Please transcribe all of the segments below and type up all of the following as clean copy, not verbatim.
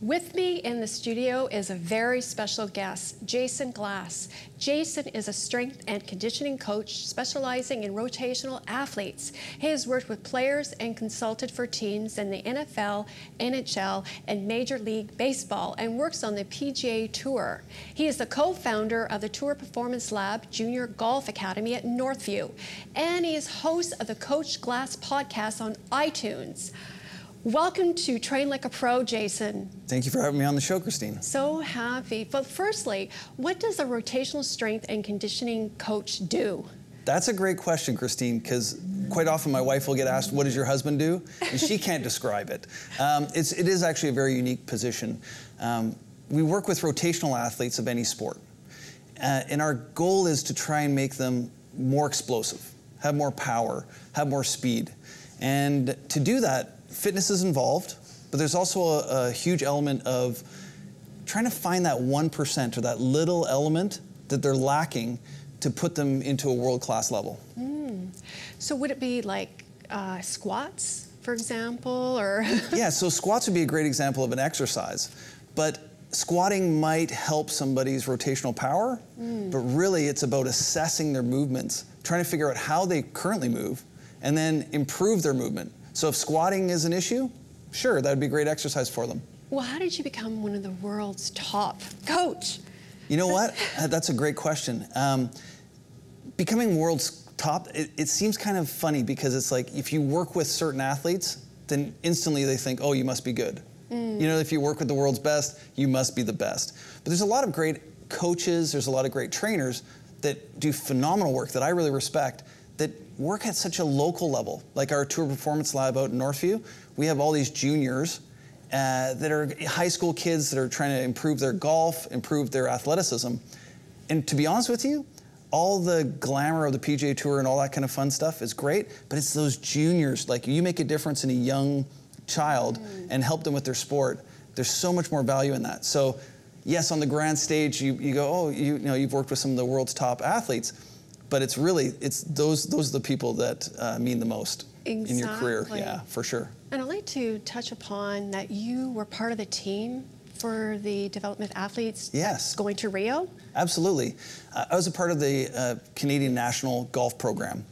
With me in the studio is a very special guest, Jason Glass. Jason is a strength and conditioning coach specializing in rotational athletes. He has worked with players and consulted for teams in the NFL, NHL, and Major League Baseball, and works on the PGA Tour. He is the co-founder of the Tour Performance Lab Junior Golf Academy at Northview, and he is host of the Coach Glass podcast on iTunes. Welcome to Train Like a Pro, Jason. Thank you for having me on the show, Christine. So happy. But firstly, what does a rotational strength and conditioning coach do? That's a great question, Christine, because quite often my wife will get asked, what does your husband do? And she can't describe it. It is actually a very unique position. We work with rotational athletes of any sport. And our goal is to try and make them more explosive, have more power, have more speed. And to do that, fitness is involved, but there's also a huge element of trying to find that 1% or that little element that they're lacking to put them into a world-class level. So would it be like squats, for example, or? Yeah, so squats would be a great example of an exercise, but squatting might help somebody's rotational power, but really it's about assessing their movements, trying to figure out how they currently move, and then improve their movement. So if squatting is an issue, sure, that would be a great exercise for them. Well, how did you become one of the world's top coach? You know what? That's a great question. Becoming world's top, it seems kind of funny because it's like if you work with certain athletes, then instantly they think, oh, you must be good. You know, if you work with the world's best, you must be the best. But there's a lot of great coaches, there's a lot of great trainers that do phenomenal work that I really respect, that work at such a local level. Like our Tour Performance Lab out in Northview, we have all these juniors that are high school kids that are trying to improve their golf, improve their athleticism. And to be honest with you, all the glamour of the PGA Tour and all that kind of fun stuff is great, but it's those juniors, like you make a difference in a young child and help them with their sport. There's so much more value in that. So yes, on the grand stage, you go, oh, you know, you've worked with some of the world's top athletes, but it's really, those are the people that mean the most in your career. Yeah, for sure. And I'd like to touch upon that you were part of the team for the development of athletes going to Rio. Absolutely. I was a part of the Canadian National Golf Program.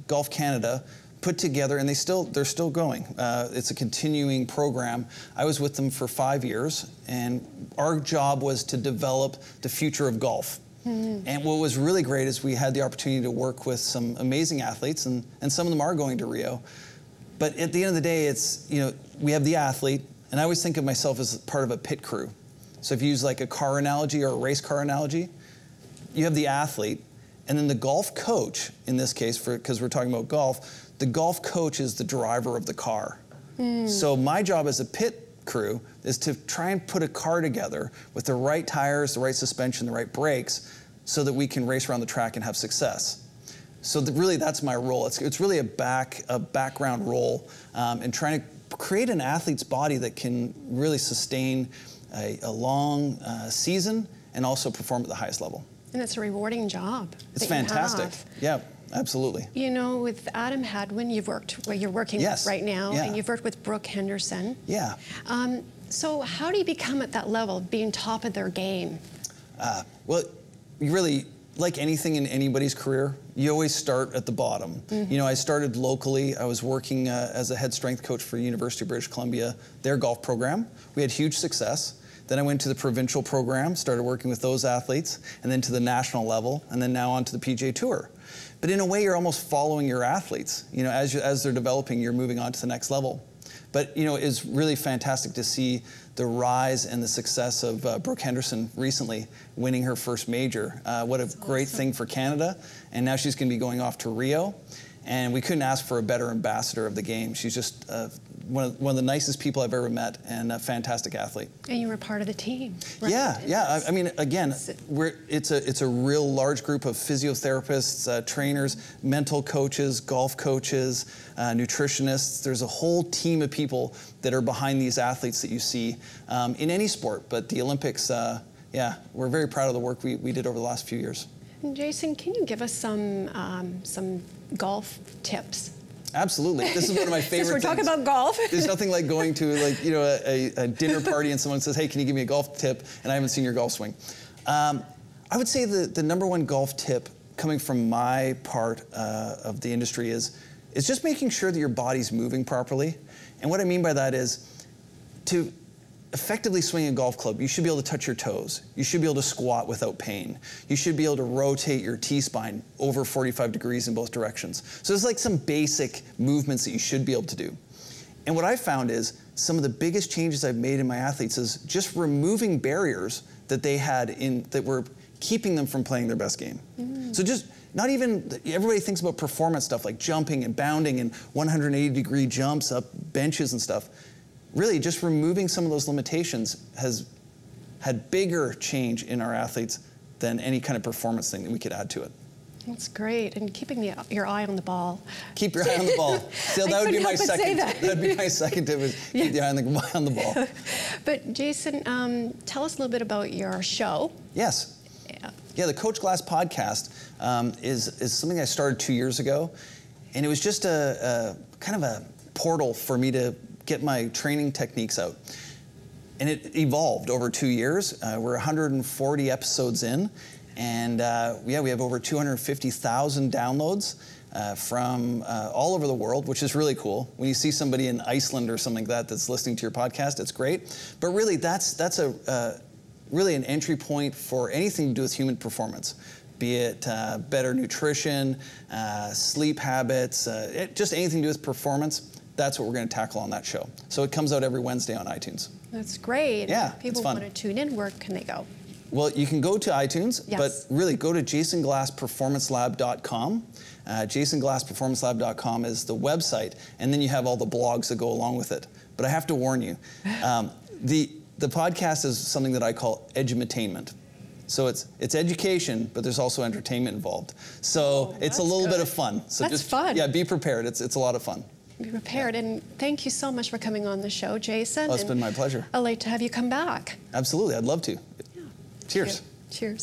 Golf Canada put together, and they're still going. It's a continuing program. I was with them for 5 years, and our job was to develop the future of golf. And what was really great is we had the opportunity to work with some amazing athletes, and some of them are going to Rio. But at the end of the day, it's, you know, we have the athlete, and I always think of myself as part of a pit crew. So if you use like a car analogy or a race car analogy, you have the athlete, and then the golf coach, in this case, because we're talking about golf, the golf coach is the driver of the car. So my job as a pit crew is to try and put a car together with the right tires, the right suspension, the right brakes, so that we can race around the track and have success. So really that's my role. It's really a background role in trying to create an athlete's body that can really sustain a long season and also perform at the highest level. And it's a rewarding job. It's fantastic. Yeah, absolutely. You know, with Adam Hadwin, you're working with right now, and you've worked with Brooke Henderson. Yeah. So how do you become at that level, being top of their game? Well, you really, like anything in anybody's career, you always start at the bottom. You know, I started locally. I was working as a head strength coach for University of British Columbia, their golf program. We had huge success. Then I went to the provincial program, started working with those athletes, and then to the national level, and then now on to the PGA Tour. But in a way, you're almost following your athletes. You know, as they're developing, you're moving on to the next level. But, you know, it's really fantastic to see the rise and the success of Brooke Henderson recently winning her first major. What a great thing for Canada. And now she's going to be going off to Rio. And we couldn't ask for a better ambassador of the game. She's just one of the nicest people I've ever met, and a fantastic athlete. And you were part of the team, right? Yeah. I mean, again, it's a real large group of physiotherapists, trainers, mental coaches, golf coaches, nutritionists. There's a whole team of people that are behind these athletes that you see in any sport. But the Olympics, yeah, we're very proud of the work we did over the last few years. And Jason, can you give us some golf tips? Absolutely. This is one of my favorite Since we're talking things. about golf. There's nothing like going to a dinner party and someone says, hey, can you give me a golf tip? And I haven't seen your golf swing. I would say the number one golf tip coming from my part of the industry is just making sure that your body's moving properly. And what I mean by that is to effectively swing a golf club, you should be able to touch your toes. You should be able to squat without pain. You should be able to rotate your T-spine over 45 degrees in both directions. So there's like some basic movements that you should be able to do. And what I found is some of the biggest changes I've made in my athletes is just removing barriers that they had that were keeping them from playing their best game. So just not even, everybody thinks about performance stuff like jumping and bounding and 180-degree jumps up benches and stuff. Really, just removing some of those limitations has had bigger change in our athletes than any kind of performance thing that we could add to it. That's great, and keeping your eye on the ball. Keep your eye on the ball. So that would be my second. That'd be my second tip: is keep the eye on the ball. But Jason, tell us a little bit about your show. Yes. Yeah, the Coach Glass podcast is something I started 2 years ago, and it was just a kind of a portal for me to get my training techniques out. And it evolved over 2 years. We're 140 episodes in, and yeah, we have over 250,000 downloads from all over the world, which is really cool. When you see somebody in Iceland or something like that that's listening to your podcast, it's great. But really, that's really an entry point for anything to do with human performance, be it better nutrition, sleep habits, just anything to do with performance. That's what we're going to tackle on that show. So it comes out every Wednesday on iTunes. That's great. Yeah, if people want to tune in, where can they go? Well, you can go to iTunes, yes. But really go to jasonglassperformancelab.com. jasonglassperformancelab.com is the website, and then you have all the blogs that go along with it. But I have to warn you, the podcast is something that I call edumatainment. So it's education, but there's also entertainment involved. So it's a little bit of fun. So that's fun. Yeah, be prepared. It's a lot of fun. Be prepared, and thank you so much for coming on the show, Jason. Oh, it's been my pleasure. I'd like to have you come back. Absolutely, I'd love to. Yeah. Cheers. Cheers.